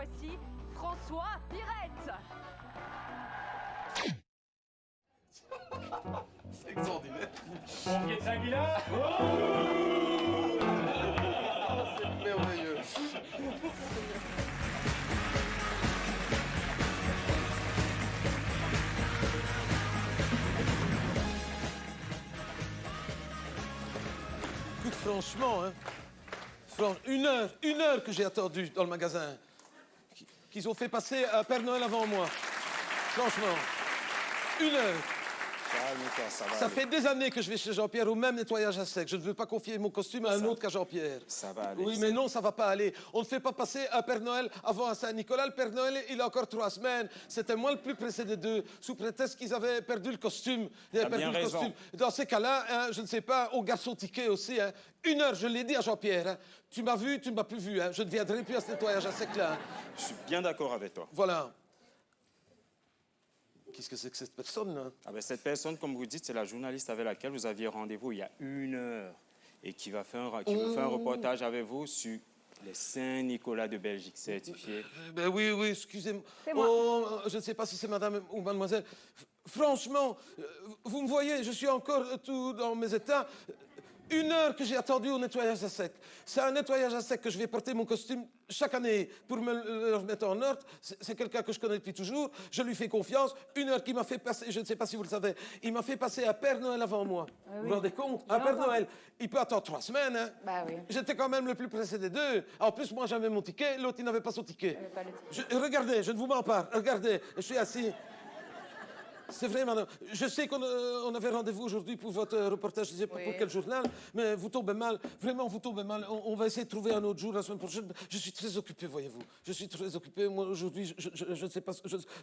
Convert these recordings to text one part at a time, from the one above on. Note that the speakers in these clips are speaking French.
voici François Pirette. C'est extraordinaire. Pompier de Saint-Guilain. C'est merveilleux. Écoute, franchement, hein, une heure que j'ai attendu dans le magasin, qu'ils ont fait passer un Père Noël avant moi. Franchement, une heure. Calme-toi, ça va Ça aller. fait des années que je vais chez Jean-Pierre au même nettoyage à sec. Je ne veux pas confier mon costume à un autre qu'à Jean-Pierre. Ça va aller. Oui, mais non, ça va pas aller. On ne fait pas passer un Père Noël avant un Saint-Nicolas. Le Père Noël, il a encore 3 semaines. C'était moi le plus pressé des deux, sous prétexte qu'ils avaient perdu le costume. Ils avaient T'as perdu bien le raison. costume. Dans ces cas-là, hein, je ne sais pas, au garçon ticket aussi. Hein. Une heure, je l'ai dit à Jean-Pierre. Hein. Tu m'as vu, tu ne m'as plus vu. Hein. Je ne viendrai plus à ce nettoyage à sec-là. Hein. Je suis bien d'accord avec toi. Voilà. Qu'est-ce que c'est que cette personne, là? Ah ben, cette personne, comme vous dites, c'est la journaliste avec laquelle vous aviez rendez-vous il y a 1 heure et qui veut faire un reportage avec vous sur les Saint-Nicolas de Belgique certifiés. Ben oui, excusez-moi. C'est moi. Oh, je ne sais pas si c'est madame ou mademoiselle. Franchement, vous me voyez, je suis encore tout dans mes états. 1 heure que j'ai attendu au nettoyage à sec. C'est un nettoyage à sec que je vais porter mon costume chaque année pour me le remettre en ordre. C'est quelqu'un que je connais depuis toujours. Je lui fais confiance. 1 heure qu'il m'a fait passer, je ne sais pas si vous le savez, il m'a fait passer un Père Noël avant moi. Vous vous rendez compte? Un Père Noël, il peut attendre 3 semaines. Hein? Bah oui. J'étais quand même le plus pressé des deux. En plus, moi, j'avais mon ticket. L'autre, il n'avait pas son ticket. Pas le ticket. Regardez, je ne vous mens pas. Regardez, je suis assis. C'est vrai, madame. Je sais qu'on on avait rendez-vous aujourd'hui pour votre reportage, je ne sais pas Oui. pour quel journal, mais vous tombez mal. Vraiment, vous tombez mal. On va essayer de trouver un autre jour la semaine prochaine. Je suis très occupé, voyez-vous. Je suis très occupé. Moi, aujourd'hui, je ne sais pas.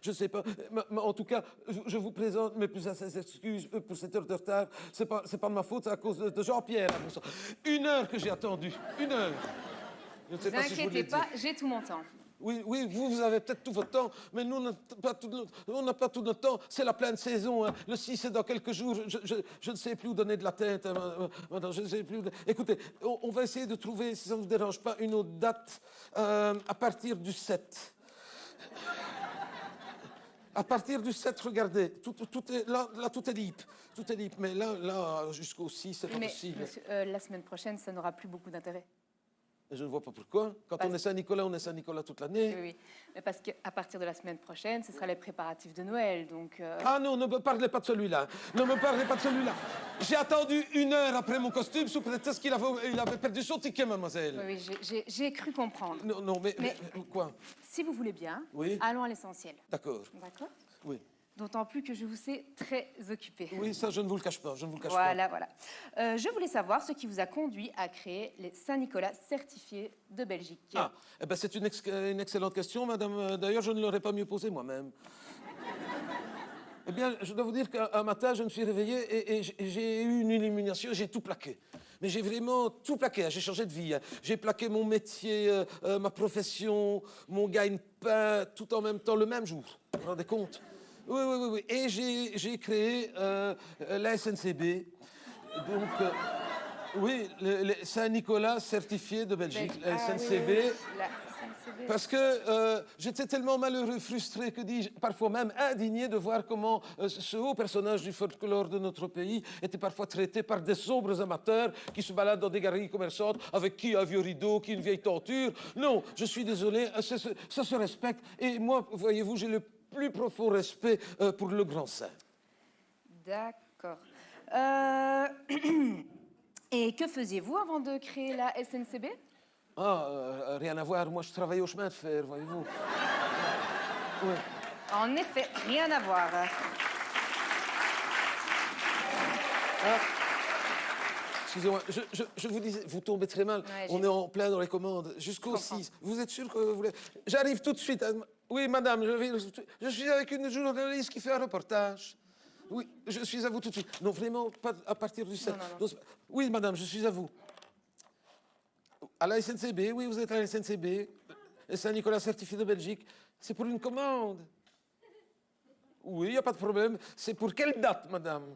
Je sais pas. Mais en tout cas, je vous présente mes plus sincères excuses pour cette heure de retard. C'est pas de ma faute, c'est à cause de Jean-Pierre. À mon sens. 1 heure que j'ai attendu. 1 heure. Je ne sais Ne pas vous si je vous l'ai inquiétez dit. pas, j'ai tout mon temps. Oui, vous avez peut-être tout votre temps, mais nous, on n'a pas tout notre temps. C'est la pleine saison. Hein. Le 6, c'est dans quelques jours. Je ne sais plus où donner de la tête. Hein, madame, je ne sais plus. Écoutez, on va essayer de trouver, si ça ne vous dérange pas, une autre date à partir du 7. À partir du 7, regardez, tout est, là, tout est libre. Tout est libre. Mais là jusqu'au 6, c'est pas Mais possible. monsieur, la semaine prochaine, ça n'aura plus beaucoup d'intérêt. Je ne vois pas pourquoi. Quand on est Saint-Nicolas, on est Saint-Nicolas toute l'année. Oui. Mais parce qu'à partir de la semaine prochaine, ce sera les préparatifs de Noël. Donc, Ah non, ne me parlez pas de celui-là. Ne me parlez pas de celui-là. J'ai attendu 1 heure après mon costume sous prétexte qu'il avait perdu son ticket, mademoiselle. oui, j'ai cru comprendre. Non, mais quoi? Si vous voulez bien, Oui. allons à l'essentiel. D'accord. D'accord? Oui. D'autant plus que je vous sais très occupé. Oui, ça, je ne vous le cache pas. Je ne vous le cache Voilà. Je voulais savoir ce qui vous a conduit à créer les Saint-Nicolas certifiés de Belgique. pas. Ah, eh ben, c'est une excellente question, madame. D'ailleurs, je ne l'aurais pas mieux posée moi-même. Eh bien, je dois vous dire qu'un matin, je me suis réveillé et j'ai eu une illumination, j'ai tout plaqué. Mais j'ai vraiment tout plaqué, hein. J'ai changé de vie. Hein. J'ai plaqué mon métier, ma profession, mon gagne-pain, tout en même temps, le même jour. Vous vous rendez compte? Oui. Et j'ai créé la SNCB. Donc, oui, le Saint-Nicolas certifié de Belgique, la SNCB. Oui, la SNCB. Parce que j'étais tellement malheureux, frustré, que dis-je, parfois même indigné de voir comment ce haut personnage du folklore de notre pays était parfois traité par des sombres amateurs qui se baladent dans des galeries commerçantes avec qui un vieux rideau, qui une vieille tenture. Non, je suis désolé, ça se respecte. Et moi, voyez-vous, j'ai le plus profond respect pour le grand saint. D'accord. Et que faisiez-vous avant de créer la SNCB? Rien à voir. Moi, je travaillais au chemin de fer, voyez-vous. Oui. En effet, rien à voir. Excusez-moi, je vous disais, vous tombez très mal. Ouais, On est en plein dans les commandes. Jusqu'au Je comprends. 6. Vous êtes sûr que vous voulez... J'arrive tout de suite. Oui, madame, je suis avec une journaliste qui fait un reportage. Oui, je suis à vous tout de suite. Non, vraiment, pas à partir du 7. Non. Oui, madame, je suis à vous. À la SNCB, oui, vous êtes à la SNCB. Saint-Nicolas certifié de Belgique. C'est pour une commande. Oui, il n'y a pas de problème. C'est pour quelle date, madame?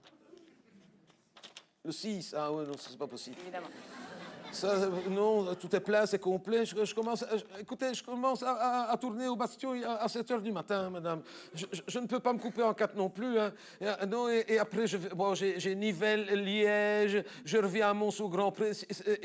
Le 6. Ah oui, non, c'est pas possible. Évidemment. Ça, non, tout est plein, c'est complet. Écoutez, je commence à tourner au bastion à 7 h du matin, madame. Je ne peux pas me couper en 4 non plus. Hein. Non, et après, j'ai Nivelles, Liège, je reviens à Mons au Grand Pré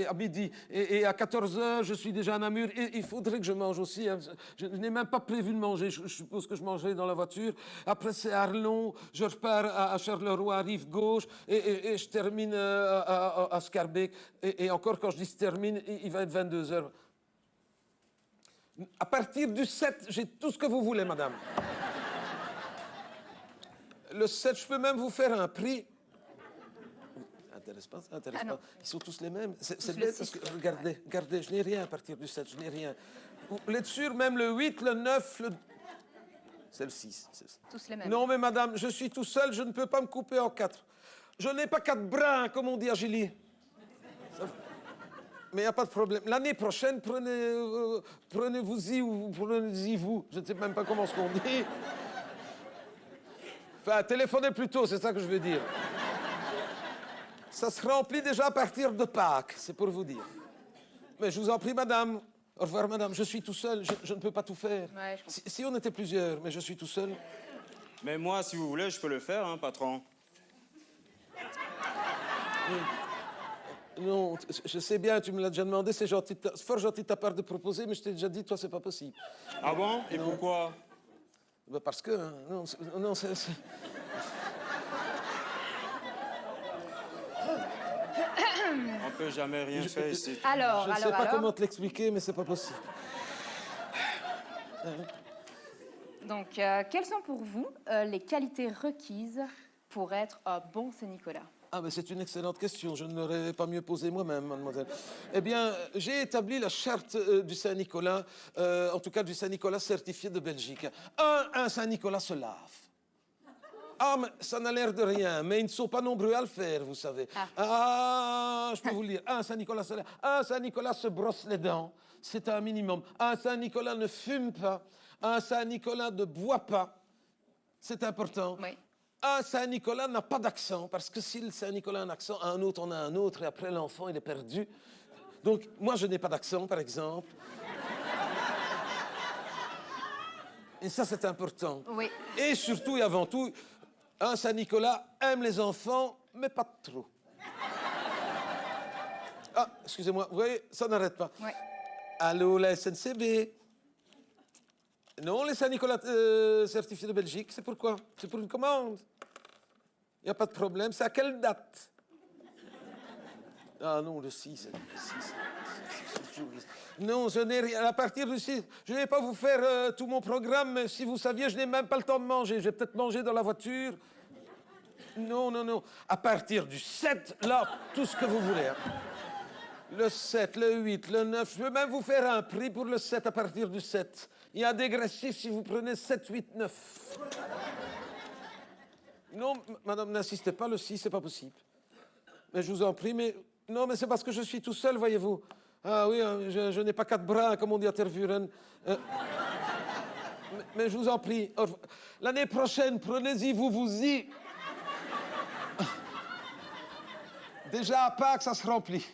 à midi. Et à 14 h, je suis déjà à Namur. Et il faudrait que je mange aussi. Hein. Je n'ai même pas prévu de manger. Je suppose que je mangerai dans la voiture. Après, c'est Arlon. Je repars à Charleroi, à Rive Gauche. Et je termine à Scarbeck. Et encore, quand je dis se termine, il va être 22 h. À partir du 7, j'ai tout ce que vous voulez, madame. Le 7, je peux même vous faire un prix. Ça intéresse pas, ça intéresse pas. Ils sont tous les mêmes. C'est bête parce que, regardez, je n'ai rien à partir du 7, je n'ai rien. Vous êtes sûr, même le 8, le 9, c'est le 6. Tous les mêmes. Non, mais madame, je suis tout seul, je ne peux pas me couper en 4. Je n'ai pas 4 bras, comme on dit à Gilly. Mais il n'y a pas de problème. L'année prochaine, prenez-vous-y ou prenez-y vous. Je ne sais même pas comment ce qu'on dit. Enfin, téléphonez plutôt, c'est ça que je veux dire. Ça se remplit déjà à partir de Pâques, c'est pour vous dire. Mais je vous en prie, madame. Au revoir, madame. Je suis tout seul, je ne peux pas tout faire. Ouais, si on était plusieurs, mais je suis tout seul. Mais moi, si vous voulez, je peux le faire, hein, patron. Non, je sais bien, tu me l'as déjà demandé, c'est gentil, c'est fort gentil de ta part de proposer, mais je t'ai déjà dit, toi, c'est pas possible. Ah bon? Et pourquoi? Bah parce que, hein, non, c'est... On peut jamais rien faire ici. Alors, Je ne sais pas comment te l'expliquer, mais c'est pas possible. Donc, quelles sont pour vous les qualités requises pour être un bon Saint-Nicolas? Ah, mais c'est une excellente question. Je ne l'aurais pas mieux posée moi-même, mademoiselle. Eh bien, j'ai établi la charte du Saint-Nicolas, en tout cas du Saint-Nicolas certifié de Belgique. Un Saint-Nicolas se lave. Ah, mais ça n'a l'air de rien, mais ils ne sont pas nombreux à le faire, vous savez. Je peux vous le dire. Un Saint-Nicolas se lave. Un Saint-Nicolas se brosse les dents. C'est un minimum. Un Saint-Nicolas ne fume pas. Un Saint-Nicolas ne boit pas. C'est important. Oui. Un Saint-Nicolas n'a pas d'accent, parce que si le Saint-Nicolas a un accent, un autre en a un autre, et après l'enfant, il est perdu. Donc, moi, je n'ai pas d'accent, par exemple. Et ça, c'est important. Oui. Et surtout et avant tout, un Saint-Nicolas aime les enfants, mais pas trop. Ah, excusez-moi, vous voyez, ça n'arrête pas. Oui. Allô, la SNCB? Non, les Saint-Nicolas certifiés de Belgique, c'est pourquoi? C'est pour une commande. Il n'y a pas de problème. C'est à quelle date? Ah non, le 6. Non, je n'ai rien. À partir du 6, je ne vais pas vous faire tout mon programme, mais si vous saviez, je n'ai même pas le temps de manger. Je vais peut-être manger dans la voiture. Non. À partir du 7, là, tout ce que vous voulez. Hein. Le 7, le 8, le 9. Je peux même vous faire un prix pour le 7 à partir du 7. Il y a un dégressif si vous prenez 7, 8, 9. Non, madame, n'insistez pas, le 6, c'est pas possible. Mais je vous en prie, mais... Non, mais c'est parce que je suis tout seul, voyez-vous. Ah oui, je n'ai pas 4 bras, comme on dit à Tervuren. Mais je vous en prie, l'année prochaine, prenez-y, vous-y. Déjà à Pâques, ça se remplit.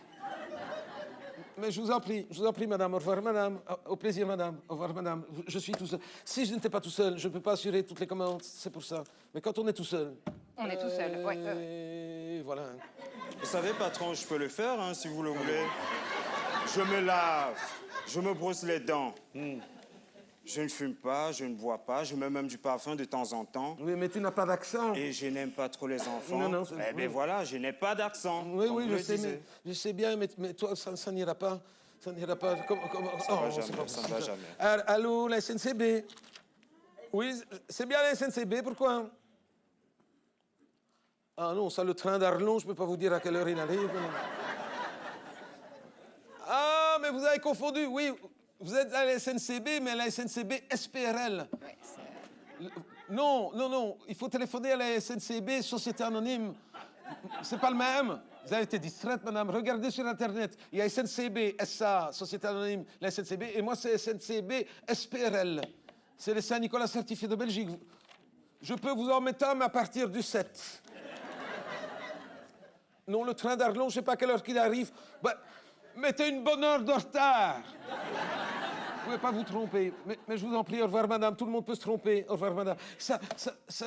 Mais je vous en prie, madame. Au revoir, madame. Au plaisir, madame. Au revoir, madame. Je suis tout seul. Si je n'étais pas tout seul, je ne peux pas assurer toutes les commandes, c'est pour ça. Mais quand on est tout seul... On est tout seul, oui. Voilà. Vous savez, patron, je peux le faire, hein, si vous le voulez. Je me lave, je me brosse les dents. Je ne fume pas, je ne bois pas, je mets même du parfum de temps en temps. Oui, mais tu n'as pas d'accent. Et je n'aime pas trop les enfants. Non, eh bien voilà, je n'ai pas d'accent. Oui, je sais bien, mais toi, ça n'ira pas. Ça n'ira pas. Ça va jamais, ça ne va jamais. Allô, la SNCB? Oui, c'est bien la SNCB, pourquoi? Ah non, ça, le train d'Arlon, je ne peux pas vous dire à quelle heure il arrive. Ah, mais vous avez confondu, oui. Vous êtes à la SNCB, mais la SNCB SPRL. Oui, non, il faut téléphoner à la SNCB, Société Anonyme. C'est pas le même. Vous avez été distraite, madame. Regardez sur Internet. Il y a SNCB, SA, Société Anonyme, la SNCB, et moi, c'est SNCB SPRL. C'est les Saint-Nicolas certifiés de Belgique. Je peux vous en mettre un, mais à partir du 7. Non, le train d'Arlon, je ne sais pas à quelle heure qu'il arrive. Bah, mettez une bonne heure de retard. Vous pouvez pas vous tromper. Mais je vous en prie, au revoir, madame. Tout le monde peut se tromper. Au revoir, madame. Ça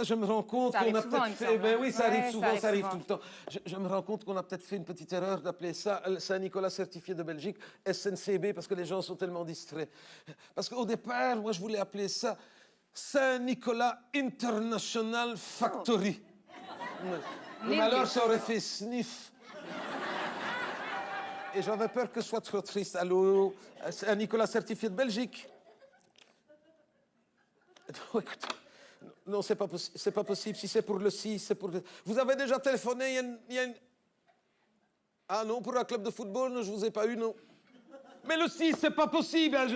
je me rends compte Ça qu'on arrive a souvent, peut-être il me fait... semble, Ben hein. oui, ça Ouais, arrive souvent, ça arrive souvent. tout le temps. Je me rends compte qu'on a peut-être fait une petite erreur d'appeler ça le Saint-Nicolas certifié de Belgique, SNCB, parce que les gens sont tellement distraits. Parce qu'au départ, moi, je voulais appeler ça Saint-Nicolas International Factory. Ouais. Mais alors, ça aurait fait sniff. Et j'avais peur que ce soit trop triste. Allô, Saint-Nicolas certifié de Belgique. Non, écoute, non, c'est pas possible. Si c'est pour le 6, c'est pour le... Vous avez déjà téléphoné, il y a une... Ah non, pour un club de football, non, je vous ai pas eu, non. Mais le 6, c'est pas possible. Hein.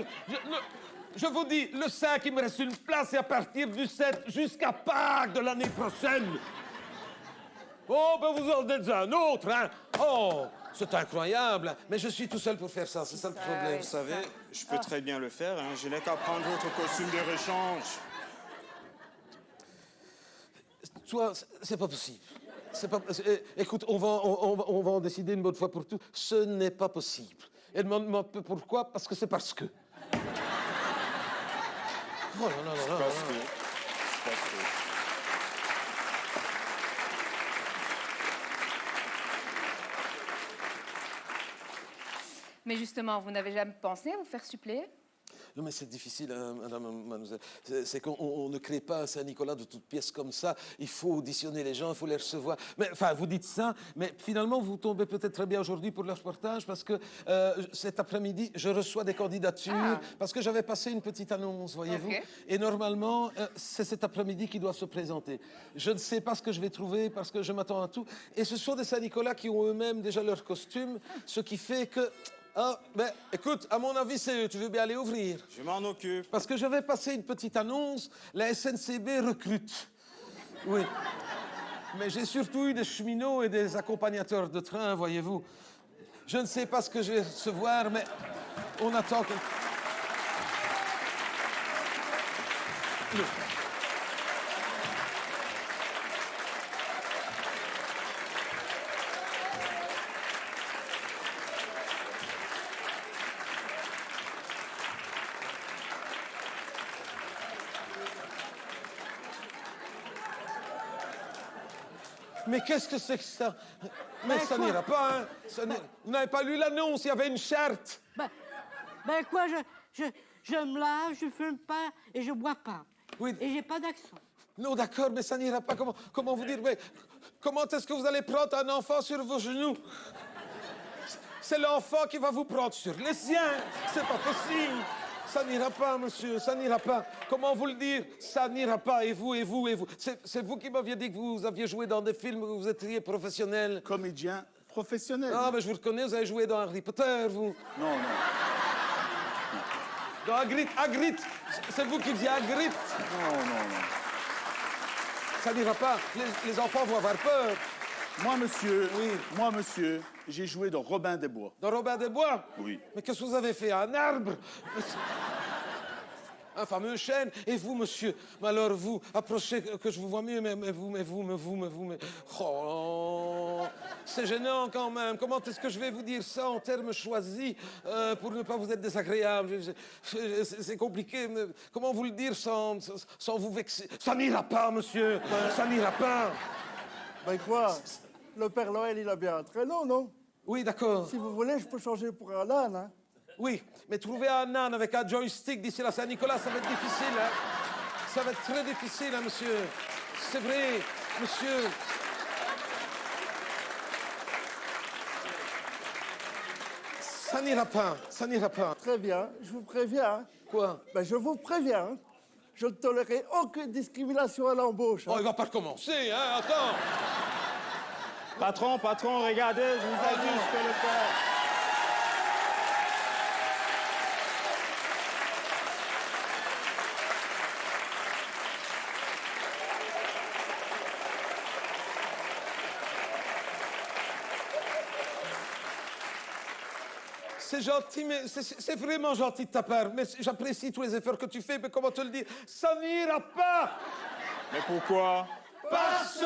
Je vous dis, le 5, il me reste une place et à partir du 7 jusqu'à Pâques de l'année prochaine. Oh, ben vous en êtes un autre, hein. Oh, c'est incroyable. Mais je suis tout seul pour faire ça, c'est ça le problème. Vous savez, je peux très bien le faire. Hein. Je n'ai qu'à prendre votre costume de rechange. Toi, c'est pas possible. Écoute, on va en décider une bonne fois pour toutes. Ce n'est pas possible. Et demande-moi pourquoi, parce que c'est parce que. Oh, non. C'est parce que... Mais justement, vous n'avez jamais pensé à vous faire suppléer? Non, mais c'est difficile, hein, madame, mademoiselle. C'est qu'on ne crée pas un Saint-Nicolas de toutes pièces comme ça. Il faut auditionner les gens, il faut les recevoir. Mais, enfin, vous dites ça, mais finalement, vous tombez peut-être très bien aujourd'hui pour le reportage parce que cet après-midi, je reçois des candidatures parce que j'avais passé une petite annonce, voyez-vous. Ok. Et normalement, c'est cet après-midi qu'ils doivent se présenter. Je ne sais pas ce que je vais trouver parce que je m'attends à tout. Et ce sont des Saint-Nicolas qui ont eux-mêmes déjà leur costume, ce qui fait que... Ah, ben, écoute, à mon avis, c'est eux. Tu veux bien aller ouvrir? Je m'en occupe. Parce que je vais passer une petite annonce. La SNCB recrute. Oui. Mais j'ai surtout eu des cheminots et des accompagnateurs de train, voyez-vous. Je ne sais pas ce que je vais recevoir, mais on attend que... Mais qu'est-ce que c'est que ça? Mais ça n'ira pas, hein? Vous n'avez pas lu l'annonce, il y avait une charte. Ben quoi, je me lave, je fume pas et je bois pas. Oui. Et j'ai pas d'accent. Non, d'accord, mais ça n'ira pas. Comment vous dire? Mais comment est-ce que vous allez prendre un enfant sur vos genoux? C'est l'enfant qui va vous prendre sur les siens. C'est pas possible. Ça n'ira pas, monsieur, ça n'ira pas. Comment vous le dire? Ça n'ira pas. Et vous. C'est vous qui m'aviez dit que vous aviez joué dans des films où vous étiez professionnel. Comédien professionnel. Ah, mais je vous reconnais, vous avez joué dans Harry Potter, vous. Non. Dans Hagrid. C'est vous qui faisiez Hagrid. Non. Ça n'ira pas. Les enfants vont avoir peur. Moi, monsieur, Oui. j'ai joué dans Robin des Bois. Dans Robin des Bois? Oui. Mais qu'est-ce que vous avez fait? Un arbre? Un fameux chêne. Et vous, monsieur? Mais alors, vous, approchez que je vous vois mieux, mais vous. Oh, c'est gênant quand même. Comment est-ce que je vais vous dire ça en termes choisis pour ne pas vous être désagréable? C'est compliqué. Mais comment vous le dire sans vous vexer? Ça n'ira pas, monsieur. Ça n'ira pas. Ben quoi? Le Père Noël, il a bien un traîneau, non? Oui, d'accord. Si vous voulez, je peux changer pour un âne, hein? Oui, mais trouver un âne avec un joystick d'ici la Saint-Nicolas, ça va être difficile, hein? Ça va être très difficile, hein, monsieur. C'est vrai, monsieur. Ça n'ira pas, ça n'ira pas. Très bien, je vous préviens. Quoi? Ben, je vous préviens. Je ne tolérerai aucune discrimination à l'embauche. Oh, il va pas recommencer, hein? Attends. Patron, regardez, je vous ai dit, je peux le faire. C'est gentil, mais c'est vraiment gentil de ta part. Mais j'apprécie tous les efforts que tu fais, mais comment te le dire? Ça n'ira pas! Mais pourquoi? Parce que